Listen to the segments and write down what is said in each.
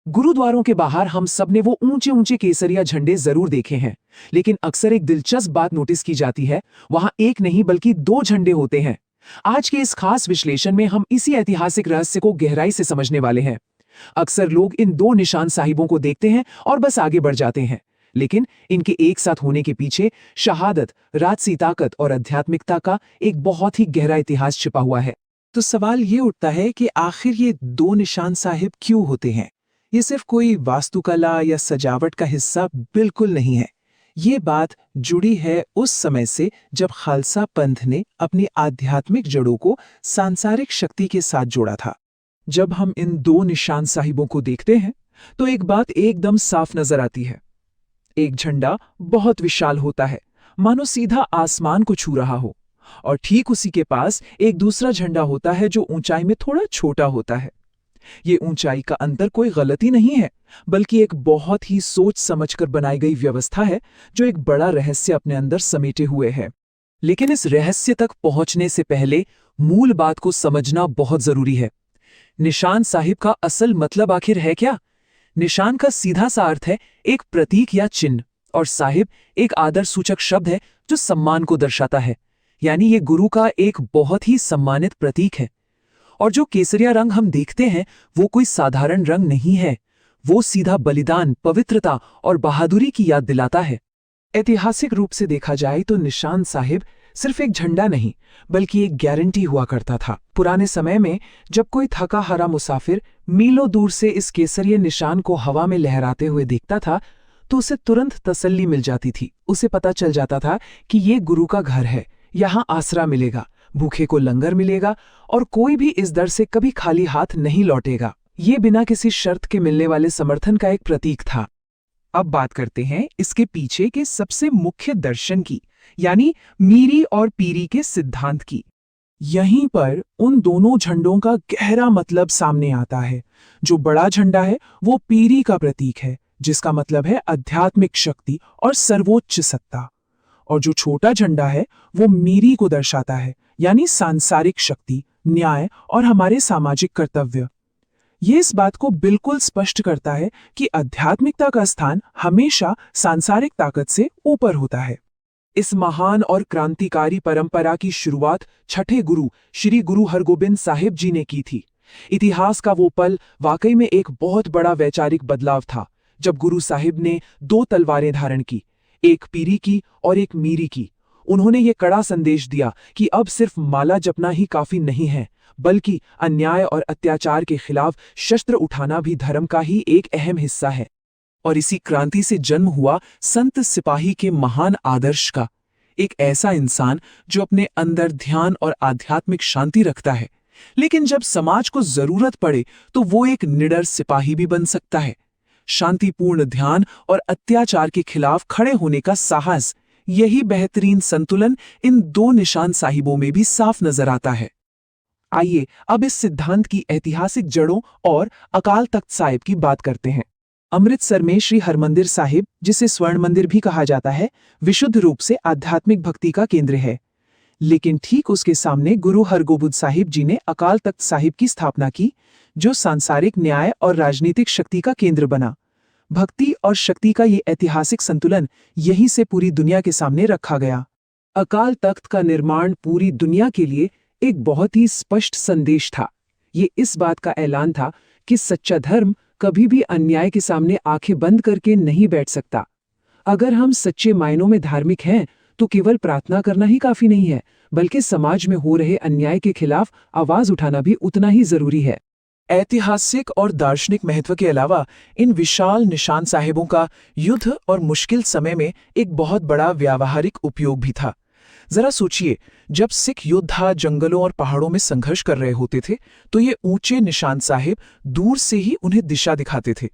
गुरुद्वारों के बाहर हम सब ने वो ऊंचे ऊंचे केसरिया झंडे जरूर देखे हैं, लेकिन अक्सर एक दिलचस्प बात नोटिस की जाती है। वहां एक नहीं बल्कि दो झंडे होते हैं। आज के इस खास विश्लेषण में हम इसी ऐतिहासिक रहस्य को गहराई से समझने वाले हैं। अक्सर लोग इन दो निशान साहिबों को देखते हैं और बस आगे बढ़ जाते हैं, लेकिन इनके एक साथ होने के पीछे शहादत, राजसी ताकत और आध्यात्मिकता का एक बहुत ही गहरा इतिहास छिपा हुआ है। तो सवाल ये उठता है कि आखिर ये दो निशान साहिब क्यों होते हैं। ये सिर्फ कोई वास्तुकला या सजावट का हिस्सा बिल्कुल नहीं है। ये बात जुड़ी है उस समय से जब खालसा पंथ ने अपनी आध्यात्मिक जड़ों को सांसारिक शक्ति के साथ जोड़ा था। जब हम इन दो निशान साहिबों को देखते हैं तो एक बात एकदम साफ नजर आती है। एक झंडा बहुत विशाल होता है, मानो सीधा आसमान को छू रहा हो, और ठीक उसी के पास एक दूसरा झंडा होता है जो ऊंचाई में थोड़ा छोटा होता है। ये ऊंचाई का अंतर कोई गलती नहीं है, बल्कि एक बहुत ही सोच समझकर बनाई गई व्यवस्था है जो एक बड़ा रहस्य अपने अंदर समेटे हुए है। लेकिन इस रहस्य तक पहुंचने से पहले मूल बात को समझना बहुत जरूरी है। निशान साहिब का असल मतलब आखिर है क्या? निशान का सीधा सा अर्थ है एक प्रतीक या चिन्ह, और साहिब एक आदर सूचक शब्द है जो सम्मान को दर्शाता है। यानी ये गुरु का एक बहुत ही सम्मानित प्रतीक है। और जो केसरिया रंग हम देखते हैं वो कोई साधारण रंग नहीं है, वो सीधा बलिदान, पवित्रता और बहादुरी की याद दिलाता है। ऐतिहासिक रूप से देखा जाए तो निशान साहिब सिर्फ एक झंडा नहीं बल्कि एक गारंटी हुआ करता था। पुराने समय में जब कोई थका हारा मुसाफिर मीलों दूर से इस केसरिया निशान को हवा में लहराते हुए देखता था तो उसे तुरंत तसल्ली मिल जाती थी। उसे पता चल जाता था कि ये गुरु का घर है, यहाँ आसरा मिलेगा, भूखे को लंगर मिलेगा और कोई भी इस दर से कभी खाली हाथ नहीं लौटेगा। ये बिना किसी शर्त के मिलने वाले समर्थन का एक प्रतीक था। अब बात करते हैं इसके पीछे के सबसे मुख्य दर्शन की, यानी मीरी और पीरी के सिद्धांत की। यहीं पर उन दोनों झंडों का गहरा मतलब सामने आता है। जो बड़ा झंडा है वो पीरी का प्रतीक है, जिसका मतलब है आध्यात्मिक शक्ति और सर्वोच्च सत्ता, और जो छोटा झंडा है वो मीरी को दर्शाता है, यानी सांसारिक शक्ति, न्याय और हमारे सामाजिक कर्तव्य। ये इस बात को बिल्कुल स्पष्ट करता है कि आध्यात्मिकता का स्थान हमेशा सांसारिक ताकत से ऊपर होता है। इस महान और क्रांतिकारी परंपरा की शुरुआत छठे गुरु श्री गुरु हरगोबिंद साहिब जी ने की थी। इतिहास का वो पल वाकई में एक बहुत बड़ा वैचारिक बदलाव था, जब गुरु साहिब ने दो तलवारें धारण की, एक पीरी की और एक मीरी की। उन्होंने ये कड़ा संदेश दिया कि अब सिर्फ माला जपना ही काफी नहीं है, बल्कि अन्याय और अत्याचार के खिलाफ शस्त्र उठाना भी धर्म का ही एक अहम हिस्सा है। और इसी क्रांति से जन्म हुआ संत सिपाही के महान आदर्श का, एक ऐसा इंसान जो अपने अंदर ध्यान और आध्यात्मिक शांति रखता है, लेकिन जब समाज को जरूरत पड़े तो वो एक निडर सिपाही भी बन सकता है। शांतिपूर्ण ध्यान और अत्याचार के खिलाफ खड़े होने का साहस, यही बेहतरीन संतुलन इन दो निशान साहिबों में भी साफ नजर आता है। आइए अब इस सिद्धांत की ऐतिहासिक जड़ों और अकाल तख्त साहिब की बात करते हैं। अमृतसर में श्री हरमंदिर साहिब, जिसे स्वर्ण मंदिर भी कहा जाता है, विशुद्ध रूप से आध्यात्मिक भक्ति का केंद्र है। लेकिन ठीक उसके सामने गुरु हरगोबिंद साहिब जी ने अकाल तख्त साहिब की स्थापना की, जो सांसारिक न्याय और राजनीतिक शक्ति का केंद्र बना। भक्ति और शक्ति का ये ऐतिहासिक संतुलन यहीं से पूरी दुनिया के सामने रखा गया। अकाल तख्त का निर्माण पूरी दुनिया के लिए एक बहुत ही स्पष्ट संदेश था। ये इस बात का ऐलान था कि सच्चा धर्म कभी भी अन्याय के सामने आंखें बंद करके नहीं बैठ सकता। अगर हम सच्चे मायनों में धार्मिक हैं तो केवल प्रार्थना करना ही काफी नहीं है, बल्कि समाज में हो रहे अन्याय के खिलाफ आवाज उठाना भी उतना ही जरूरी है। ऐतिहासिक और दार्शनिक महत्व के अलावा इन विशाल निशान साहिबों का युद्ध और मुश्किल समय में एक बहुत बड़ा व्यावहारिक उपयोग भी था। जरा सोचिए, जब सिख योद्धा जंगलों और पहाड़ों में संघर्ष कर रहे होते थे तो ये ऊंचे निशान साहिब दूर से ही उन्हें दिशा दिखाते थे।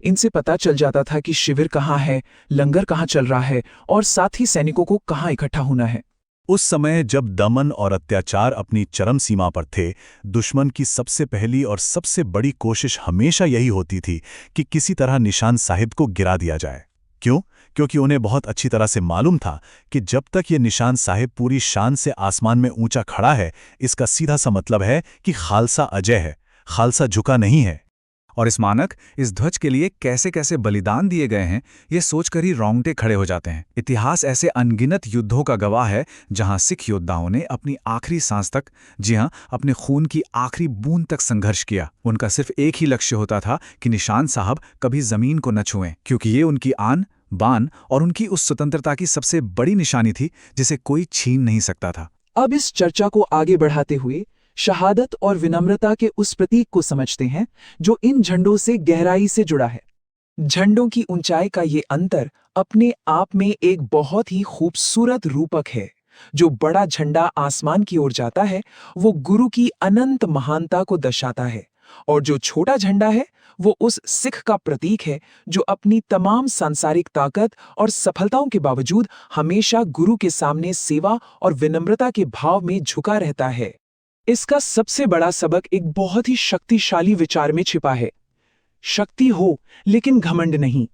इनसे पता चल जाता था कि शिविर कहाँ है, लंगर कहाँ चल रहा है और साथ ही सैनिकों को कहाँ इकट्ठा होना है। उस समय जब दमन और अत्याचार अपनी चरम सीमा पर थे, दुश्मन की सबसे पहली और सबसे बड़ी कोशिश हमेशा यही होती थी कि किसी तरह निशान साहिब को गिरा दिया जाए। क्यों? क्योंकि उन्हें बहुत अच्छी तरह से मालूम था कि जब तक ये निशान साहिब पूरी शान से आसमान में ऊंचा खड़ा है, इसका सीधा सा मतलब है कि खालसा अजय है, खालसा झुका नहीं है। और इस मानक, इस ध्वज के लिए कैसे कैसे बलिदान दिए गए हैं, ये सोचकर ही रोंगटे खड़े हो जाते हैं। इतिहास ऐसे अनगिनत युद्धों का गवाह है जहां सिख योद्धाओं ने अपनी आखिरी सांस तक, जी हां, अपने खून की आखिरी बूंद तक संघर्ष किया। उनका सिर्फ एक ही लक्ष्य होता था कि निशान साहब कभी जमीन को न छुएं, क्योंकि ये उनकी आन बान और उनकी उस स्वतंत्रता की सबसे बड़ी निशानी थी जिसे कोई छीन नहीं सकता था। अब इस चर्चा को आगे बढ़ाते हुए शहादत और विनम्रता के उस प्रतीक को समझते हैं जो इन झंडों से गहराई से जुड़ा है। झंडों की ऊंचाई का ये अंतर अपने आप में एक बहुत ही खूबसूरत रूपक है। जो बड़ा झंडा आसमान की ओर जाता है वो गुरु की अनंत महानता को दर्शाता है, और जो छोटा झंडा है वो उस सिख का प्रतीक है जो अपनी तमाम सांसारिक ताकत और सफलताओं के बावजूद हमेशा गुरु के सामने सेवा और विनम्रता के भाव में झुका रहता है। इसका सबसे बड़ा सबक एक बहुत ही शक्तिशाली विचार में छिपा है। शक्ति हो लेकिन घमंड नहीं।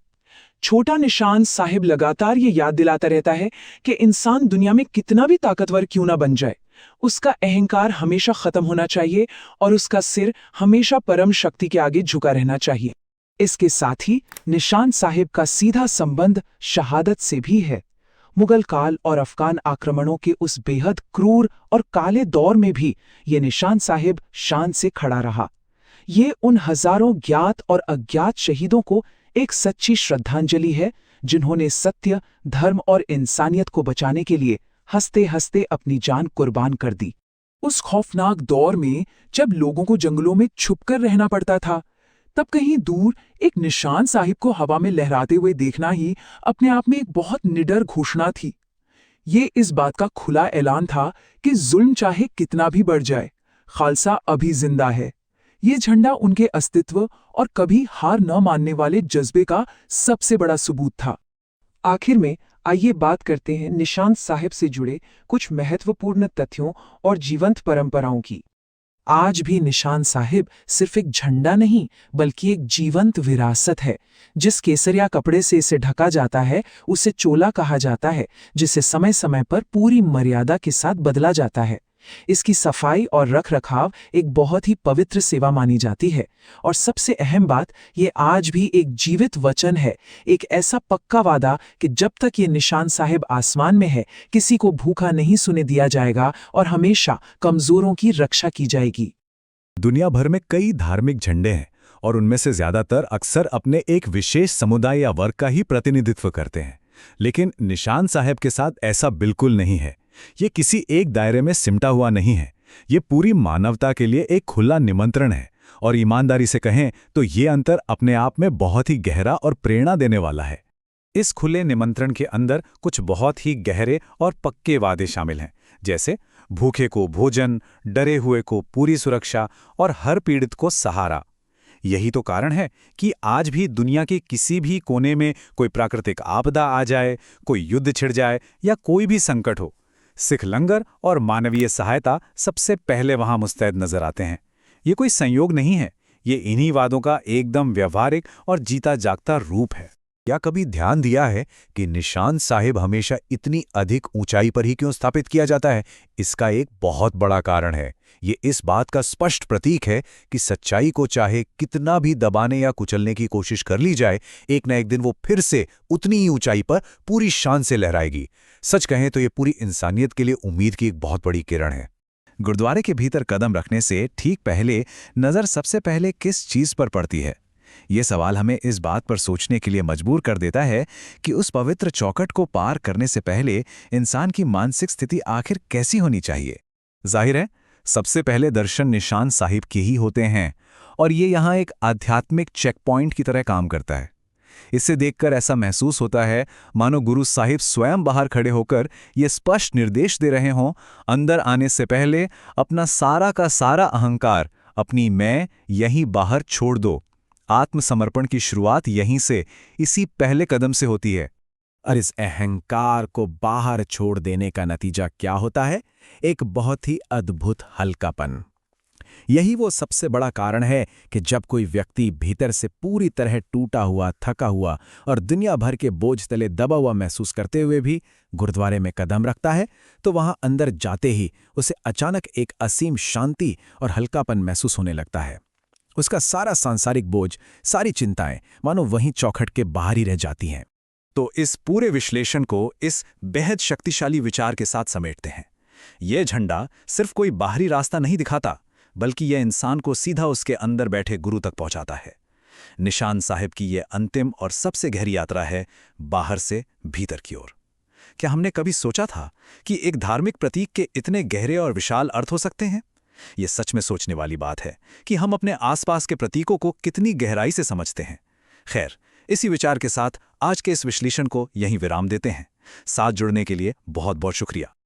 छोटा निशान साहिब लगातार ये याद दिलाता रहता है कि इंसान दुनिया में कितना भी ताकतवर क्यों ना बन जाए, उसका अहंकार हमेशा खत्म होना चाहिए और उसका सिर हमेशा परम शक्ति के आगे झुका रहना चाहिए। इसके साथ ही निशान साहिब का सीधा संबंध शहादत से भी है। मुगल काल और अफगान आक्रमणों के उस बेहद क्रूर और काले दौर में भी ये निशान साहिब शान से खड़ा रहा। ये उन हजारों ज्ञात और अज्ञात शहीदों को एक सच्ची श्रद्धांजलि है जिन्होंने सत्य, धर्म और इंसानियत को बचाने के लिए हंसते हंसते अपनी जान कुर्बान कर दी। उस खौफनाक दौर में जब लोगों को जंगलों में छुपकर रहना पड़ता था, तब कहीं दूर एक निशान साहिब को हवा में लहराते हुए देखना ही अपने आप में एक बहुत निडर घोषणा थी। ये इस बात का खुला ऐलान था कि जुल्म चाहे कितना भी बढ़ जाए, खालसा अभी जिंदा है। ये झंडा उनके अस्तित्व और कभी हार न मानने वाले जज्बे का सबसे बड़ा सबूत था। आखिर में आइए बात करते हैं निशान साहिब से जुड़े कुछ महत्वपूर्ण तथ्यों और जीवंत परंपराओं की। आज भी निशान साहिब सिर्फ एक झंडा नहीं बल्कि एक जीवंत विरासत है। जिस केसरिया कपड़े से इसे ढका जाता है उसे चोला कहा जाता है, जिसे समय समय पर पूरी मर्यादा के साथ बदला जाता है। इसकी सफाई और रखरखाव एक बहुत ही पवित्र सेवा मानी जाती है, और सबसे अहम बात, ये आज भी एक जीवित वचन है, एक ऐसा पक्का वादा कि जब तक ये निशान साहिब आसमान में है किसी को भूखा नहीं सुने दिया जाएगा और हमेशा कमजोरों की रक्षा की जाएगी। दुनिया भर में कई धार्मिक झंडे हैं और उनमें से ज्यादातर अक्सर अपने एक विशेष समुदाय या वर्ग का ही प्रतिनिधित्व करते हैं, लेकिन निशान साहिब के साथ ऐसा बिल्कुल नहीं है। ये किसी एक दायरे में सिमटा हुआ नहीं है। ये पूरी मानवता के लिए एक खुला निमंत्रण है, और ईमानदारी से कहें तो ये अंतर अपने आप में बहुत ही गहरा और प्रेरणा देने वाला है। इस खुले निमंत्रण के अंदर कुछ बहुत ही गहरे और पक्के वादे शामिल हैं, जैसे भूखे को भोजन, डरे हुए को पूरी सुरक्षा और हर पीड़ित को सहारा। यही तो कारण है कि आज भी दुनिया के किसी भी कोने में कोई प्राकृतिक आपदा आ जाए, कोई युद्ध छिड़ जाए या कोई भी संकट हो, सिख लंगर और मानवीय सहायता सबसे पहले वहां मुस्तैद नजर आते हैं। ये कोई संयोग नहीं है, ये इन्हीं वादों का एकदम व्यवहारिक और जीता जागता रूप है। क्या कभी ध्यान दिया है कि निशान साहिब हमेशा इतनी अधिक ऊंचाई पर ही क्यों स्थापित किया जाता है? इसका एक बहुत बड़ा कारण है। ये इस बात का स्पष्ट प्रतीक है कि सच्चाई को चाहे कितना भी दबाने या कुचलने की कोशिश कर ली जाए, एक न एक दिन वो फिर से उतनी ही ऊंचाई पर पूरी शान से लहराएगी। सच कहें तो ये पूरी इंसानियत के लिए उम्मीद की एक बहुत बड़ी किरण है। गुरुद्वारे के भीतर कदम रखने से ठीक पहले नज़र सबसे पहले किस चीज़ पर पड़ती है? ये सवाल हमें इस बात पर सोचने के लिए मजबूर कर देता है कि उस पवित्र चौखट को पार करने से पहले इंसान की मानसिक स्थिति आखिर कैसी होनी चाहिए। जाहिर है, सबसे पहले दर्शन निशान साहिब के ही होते हैं, और ये यहाँ एक आध्यात्मिक चेक पॉइंट की तरह काम करता है। इसे देखकर ऐसा महसूस होता है मानो गुरु साहिब स्वयं बाहर खड़े होकर ये स्पष्ट निर्देश दे रहे हों, अंदर आने से पहले अपना सारा का सारा अहंकार, अपनी मैं यहीं बाहर छोड़ दो। आत्मसमर्पण की शुरुआत यहीं से, इसी पहले कदम से होती है। और इस अहंकार को बाहर छोड़ देने का नतीजा क्या होता है? एक बहुत ही अद्भुत हल्कापन। यही वो सबसे बड़ा कारण है कि जब कोई व्यक्ति भीतर से पूरी तरह टूटा हुआ, थका हुआ और दुनिया भर के बोझ तले दबा हुआ महसूस करते हुए भी गुरुद्वारे में कदम रखता है, तो वहां अंदर जाते ही उसे अचानक एक असीम शांति और हल्कापन महसूस होने लगता है। उसका सारा सांसारिक बोझ, सारी चिंताएं मानो वहीं चौखट के बाहर ही रह जाती हैं। तो इस पूरे विश्लेषण को इस बेहद शक्तिशाली विचार के साथ समेटते हैं। यह झंडा सिर्फ कोई बाहरी रास्ता नहीं दिखाता, बल्कि यह इंसान को सीधा उसके अंदर बैठे गुरु तक पहुंचाता है। निशान साहिब की यह अंतिम और सबसे गहरी यात्रा है, बाहर से भीतर की ओर। क्या हमने कभी सोचा था कि एक धार्मिक प्रतीक के इतने गहरे और विशाल अर्थ हो सकते हैं? यह सच में सोचने वाली बात है कि हम अपने आसपास के प्रतीकों को कितनी गहराई से समझते हैं। खैर, इसी विचार के साथ आज के इस विश्लेषण को यहीं विराम देते हैं। साथ जुड़ने के लिए बहुत बहुत शुक्रिया।